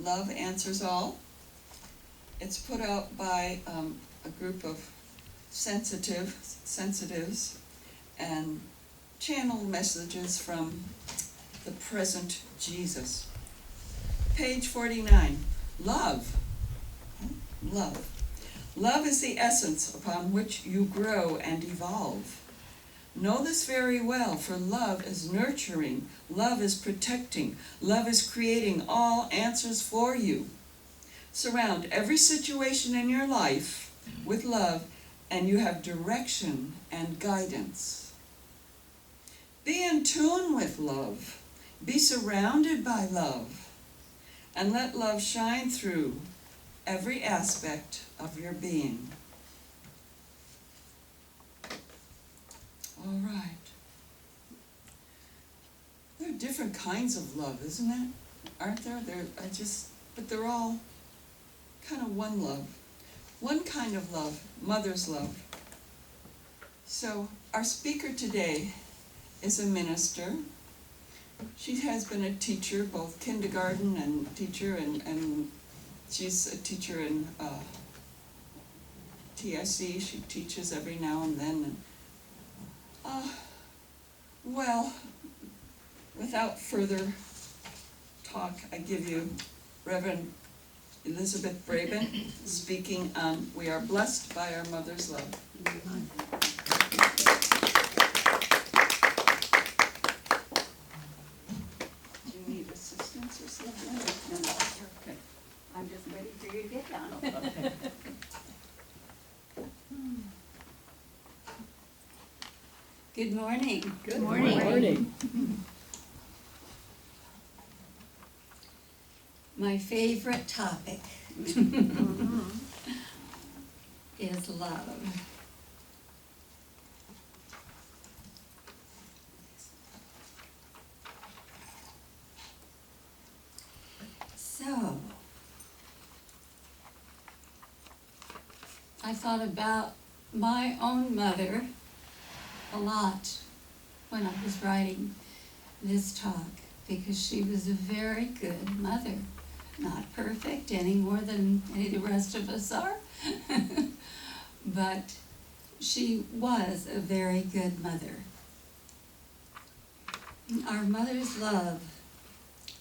Love Answers All. It's put out by a group of sensitives and channel messages from the present Jesus. Page 49. Love. Love. Love is the essence upon which you grow and evolve. Know this very well, for love is nurturing, love is protecting, love is creating all answers for you. Surround every situation in your life with love, and you have direction and guidance. Be in tune with love. Be surrounded by love. And let love shine through every aspect of your being. All right. There are different kinds of love, isn't it? Aren't there? But they're all kind of one love. One kind of love, mother's love. So our speaker today is a minister. She has been a teacher, both kindergarten and teacher, and she's a teacher in TSC. She teaches every now and then. Well, without further talk, I give you Reverend Elizabeth Brabant speaking on We Are Blessed by Our Mother's Love. Do you need assistance or something? No, okay. I'm just waiting for you to get down. Okay. Good morning. Good morning. My favorite topic is love. So, I thought about my own mother a lot when I was writing this talk, because she was a very good mother. Not perfect any more than any of the rest of us are, but she was a very good mother. Our mother's love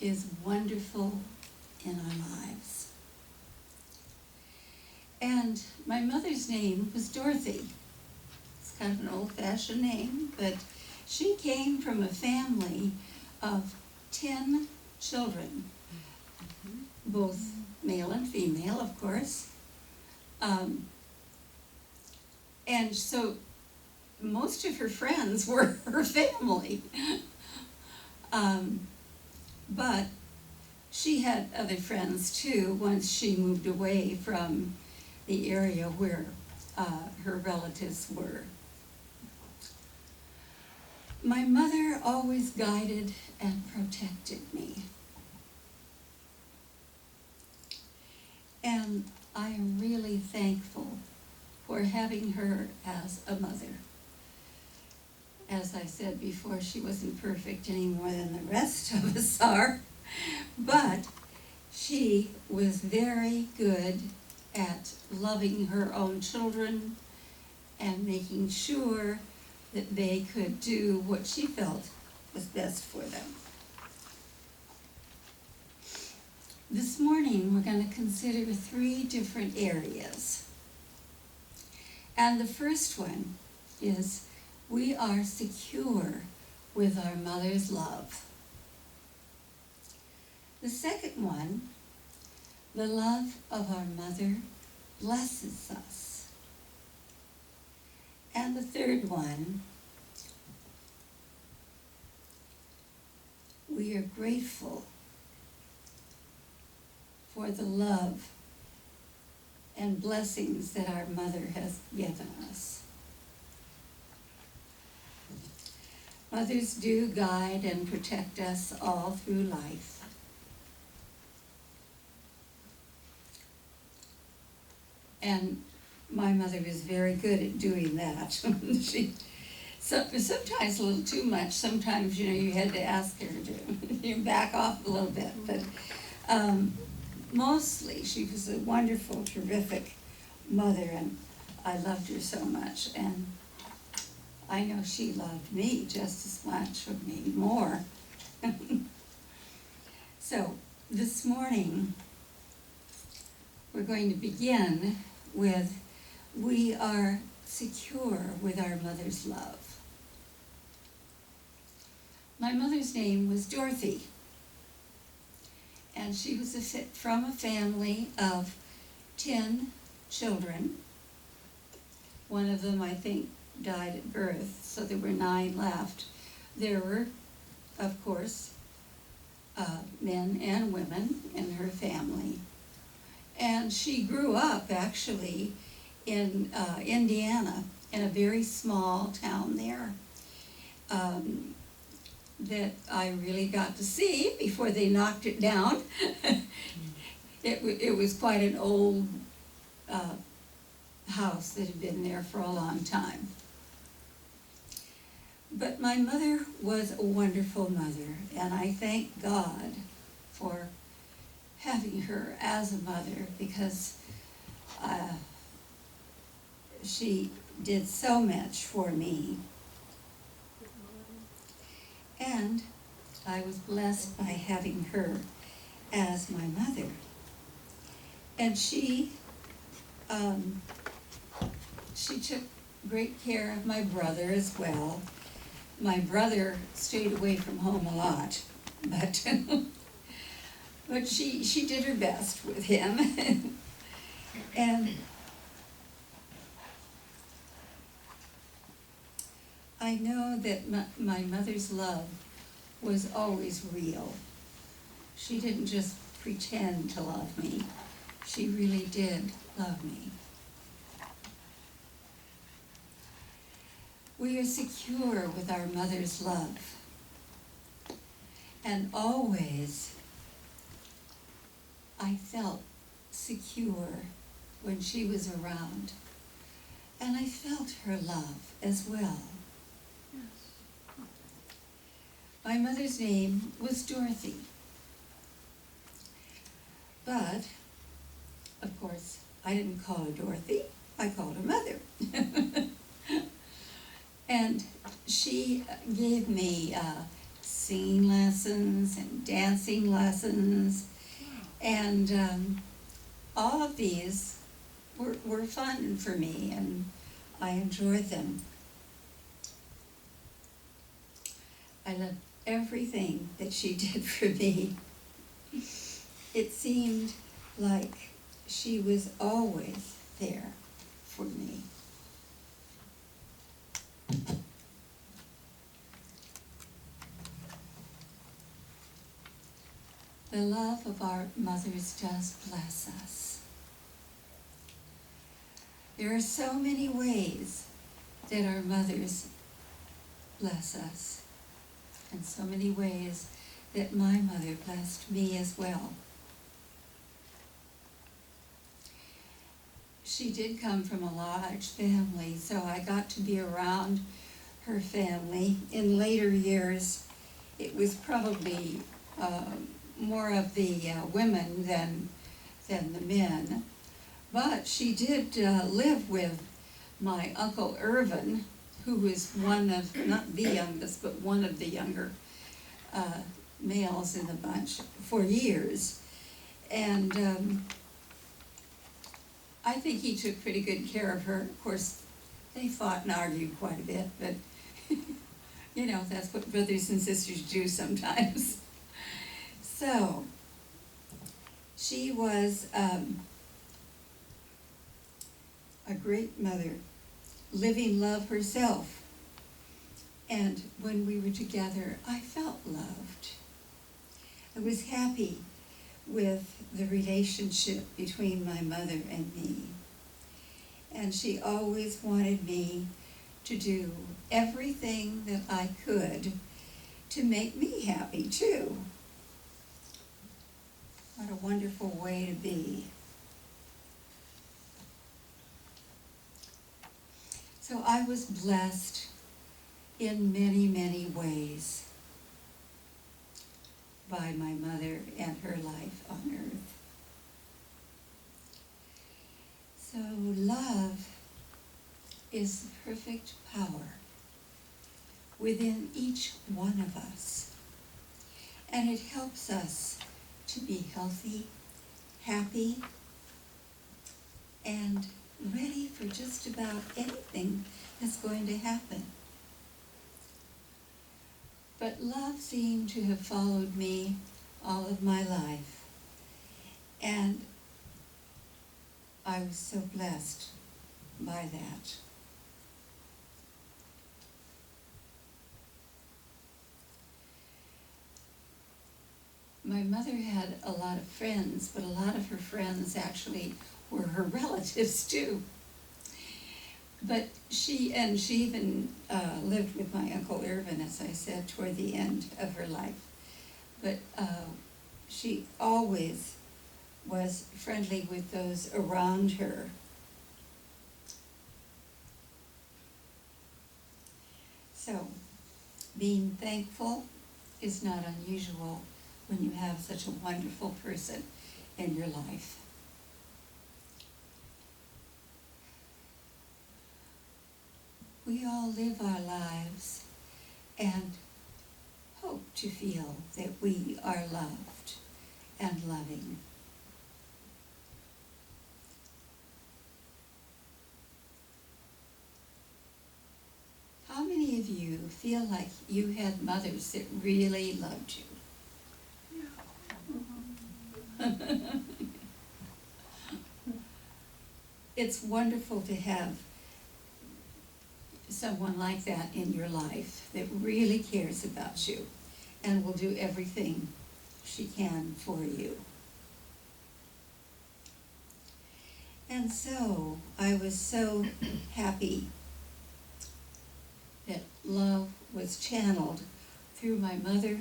is wonderful in our lives. And my mother's name was Dorothy. It's kind of an old-fashioned name, but she came from a family of 10 children, both male and female, of course. And so most of her friends were her family. But she had other friends too once she moved away from the area where her relatives were. My mother always guided and protected me. And I am really thankful for having her as a mother. As I said before, she wasn't perfect any more than the rest of us are, but she was very good at loving her own children and making sure that they could do what she felt was best for them. This morning, we're going to consider 3 different areas. And the first one is we are secure with our mother's love. The second one, the love of our mother blesses us. And the third one, we are grateful for the love and blessings that our mother has given us. Mothers do guide and protect us all through life. And my mother was very good at doing that. Sometimes a little too much. Sometimes, you had to ask her to you back off a little bit. But mostly she was a wonderful, terrific mother, and I loved her so much, and I know she loved me just as much, or maybe more. So, this morning, we're going to begin with, we are secure with our mother's love. My mother's name was Dorothy, and she was from a family of 10 children. One of them, I think, died at birth, so there were 9 left. There were, of course, men and women in her family. And she grew up, actually, in Indiana, in a very small town there, that I really got to see before they knocked it down. It was quite an old house that had been there for a long time. But my mother was a wonderful mother, and I thank God for having her as a mother, because she did so much for me. And I was blessed by having her as my mother. And she took great care of my brother as well. My brother stayed away from home a lot, but but she did her best with him. And I know that my mother's love was always real. She didn't just pretend to love me. She really did love me. We are secure with our mother's love. And always, I felt secure when she was around. And I felt her love as well. My mother's name was Dorothy. But, of course, I didn't call her Dorothy. I called her Mother. And she gave me singing lessons and dancing lessons. And all of these were fun for me, and I enjoyed them. I loved everything that she did for me. It seemed like she was always there for me. The love of our mothers does bless us. There are so many ways that our mothers bless us, and so many ways that my mother blessed me as well. She did come from a large family, so I got to be around her family. In later years, it was probably more of the women than the men. But she did live with my Uncle Irvin, who was one of, not the youngest, but one of the younger males in the bunch for years. And I think he took pretty good care of her. Of course, they fought and argued quite a bit, but you know, that's what brothers and sisters do sometimes. So, she was a great mother, living love herself. And when we were together, I felt loved. I was happy with the relationship between my mother and me. And she always wanted me to do everything that I could to make me happy too. What a wonderful way to be. So I was blessed in many, many ways by my mother and her life on earth. is the perfect power within each one of us, and it helps us to be healthy, happy, and ready for just about anything that's going to happen. But love seemed to have followed me all of my life, and I was so blessed by that. My mother had a lot of friends, but a lot of her friends actually were her relatives too. But she even lived with my Uncle Irvin, as I said, toward the end of her life. But she always was friendly with those around her. So, being thankful is not unusual when you have such a wonderful person in your life. We all live our lives and hope to feel that we are loved and loving. How many of you feel like you had mothers that really loved you? It's wonderful to have someone like that in your life that really cares about you and will do everything she can for you. And so I was so happy that love was channeled through my mother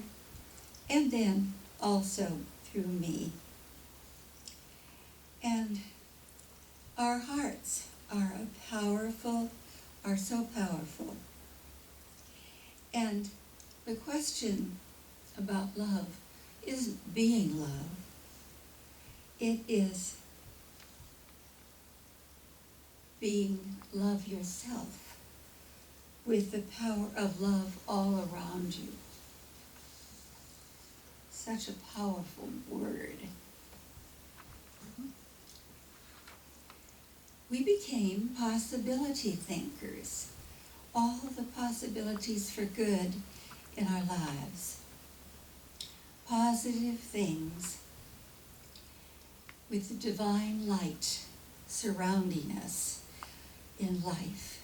and then also through me. And our hearts are so powerful. And the question about love isn't being love. It is being love yourself with the power of love all around you. Such a powerful word. We became possibility thinkers. All the possibilities for good in our lives. Positive things with the divine light surrounding us in life.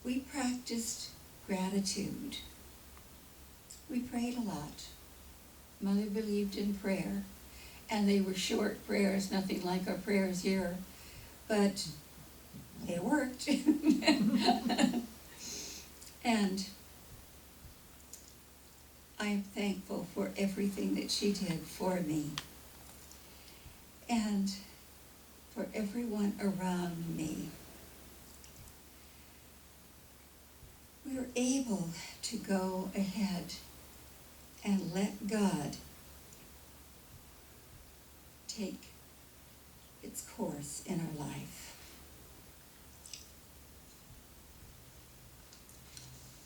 We practiced gratitude. We prayed a lot. Mother believed in prayer, and they were short prayers, nothing like our prayers here, but they worked. And I'm thankful for everything that she did for me and for everyone around me. We were able to go ahead and let God take its course in our life.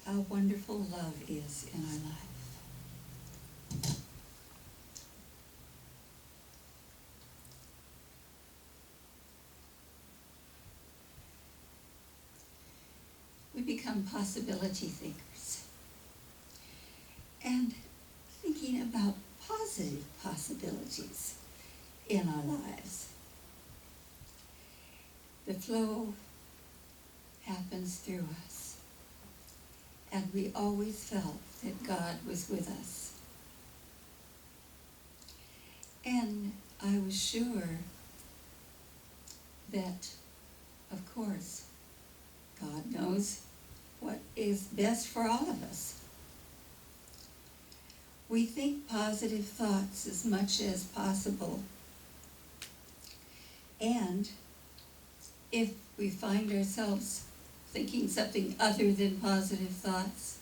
How wonderful love is in our life. We become possibility thinkers and thinking about positive possibilities in our lives. The flow happens through us, and we always felt that God was with us. And I was sure that, of course, God knows what is best for all of us. We think positive thoughts as much as possible. And if we find ourselves thinking something other than positive thoughts,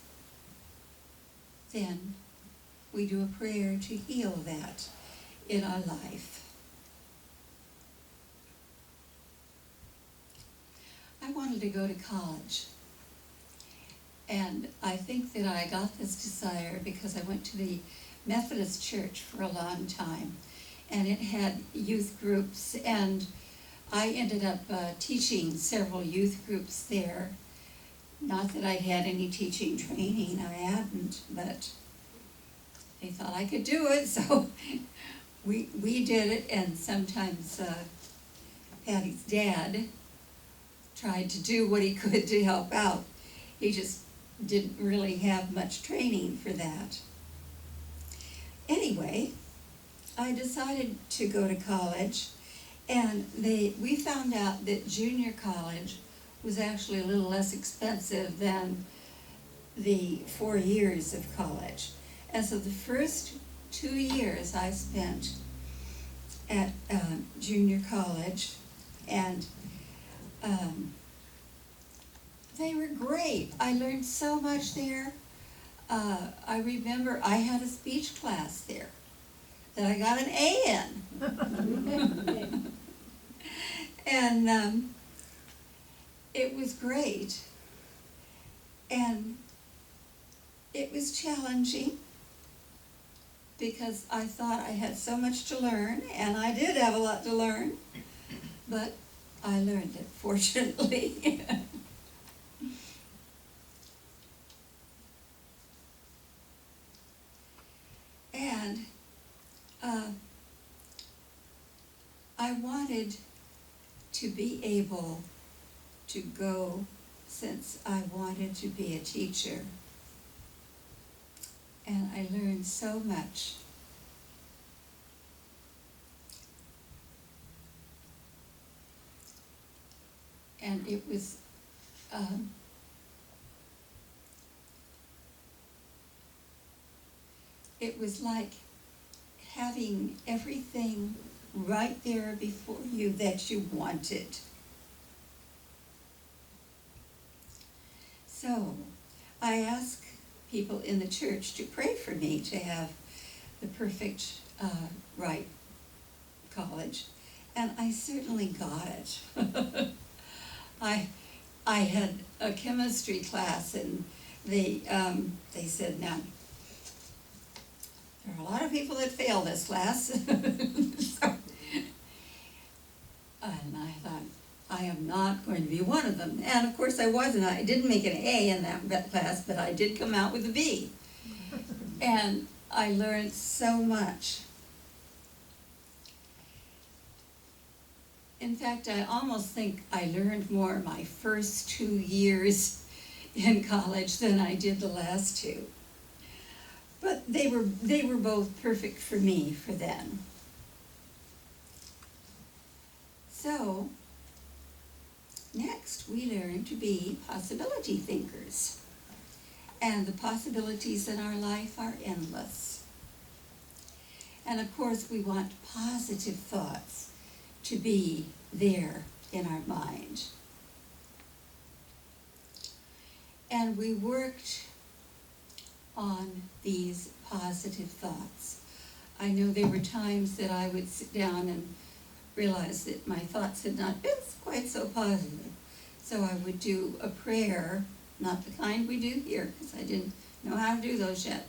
then we do a prayer to heal that in our life. I want to wanted to go to college. And I think that I got this desire because I went to the Methodist church for a long time, and it had youth groups, and I ended up teaching several youth groups there. Not that I'd had any teaching training, I hadn't, but they thought I could do it, so we did it. And sometimes Patty's dad tried to do what he could to help out. He just didn't really have much training for that. Anyway, I decided to go to college, and we found out that junior college was actually a little less expensive than the 4 years of college. And so the first 2 years I spent at junior college, and they were great. I learned so much there. I remember I had a speech class there that I got an A in. And it was great. And it was challenging because I thought I had so much to learn, and I did have a lot to learn, but I learned it, fortunately. And I wanted to be able to go, since I wanted to be a teacher. And I learned so much. And it was like having everything right there before you that you wanted. So I asked people in the church to pray for me to have the perfect right college, and I certainly got it. I had a chemistry class, and they said, now, there are a lot of people that fail this class. And I thought, I am not going to be one of them. And of course I wasn't. I didn't make an A in that class, but I did come out with a B. And I learned so much. In fact, I almost think I learned more my first 2 years in college than I did the last 2. But they were both perfect for me for then. So, next we learn to be possibility thinkers. And the possibilities in our life are endless. And of course we want positive thoughts to be there in our mind. And we worked on these positive thoughts. I know there were times that I would sit down and realize that my thoughts had not been quite so positive. So I would do a prayer, not the kind we do here, because I didn't know how to do those yet.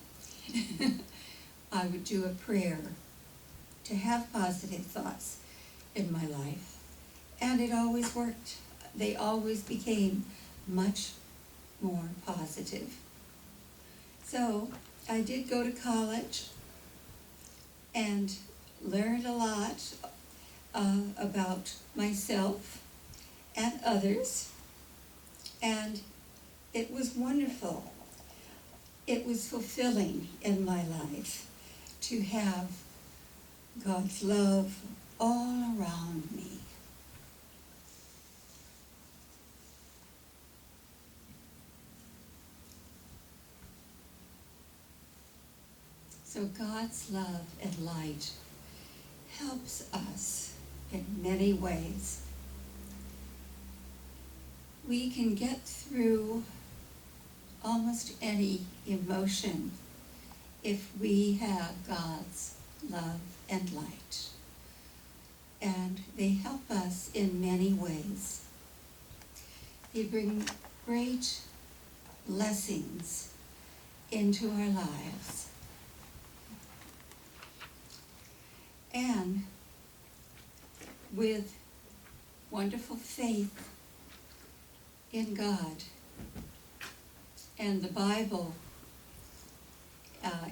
I would do a prayer to have positive thoughts in my life. And it always worked. They always became much more positive. So I did go to college and learned a lot about myself and others, and it was wonderful. It was fulfilling in my life to have God's love all around me. So God's love and light helps us in many ways. We can get through almost any emotion if we have God's love and light. And they help us in many ways. They bring great blessings into our lives. And with wonderful faith in God and the Bible,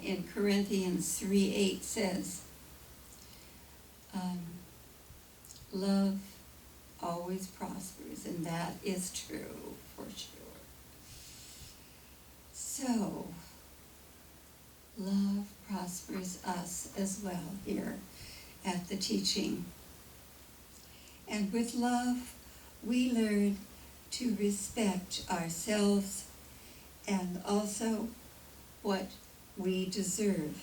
in Corinthians 3:8 says, love always prospers, and that is true for sure. So, love prospers us as well here at the teaching. And with love, we learn to respect ourselves and also what we deserve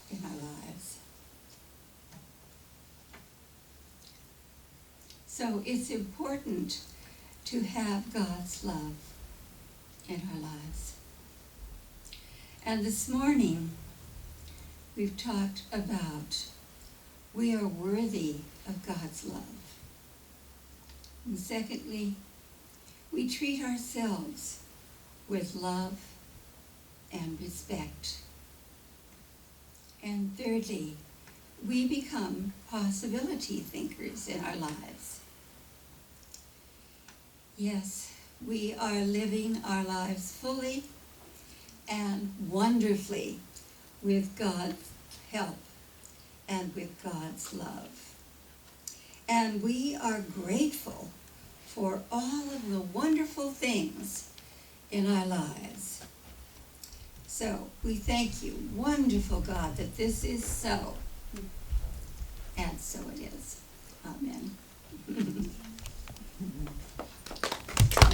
in our lives. So it's important to have God's love in our lives. And this morning, we've talked about we are worthy of God's love. And secondly, we treat ourselves with love and respect. And thirdly, we become possibility thinkers in our lives. Yes, we are living our lives fully and wonderfully with God's help and with God's love. And we are grateful for all of the wonderful things in our lives. So we thank you, wonderful God, that this is so. And so it is. Amen.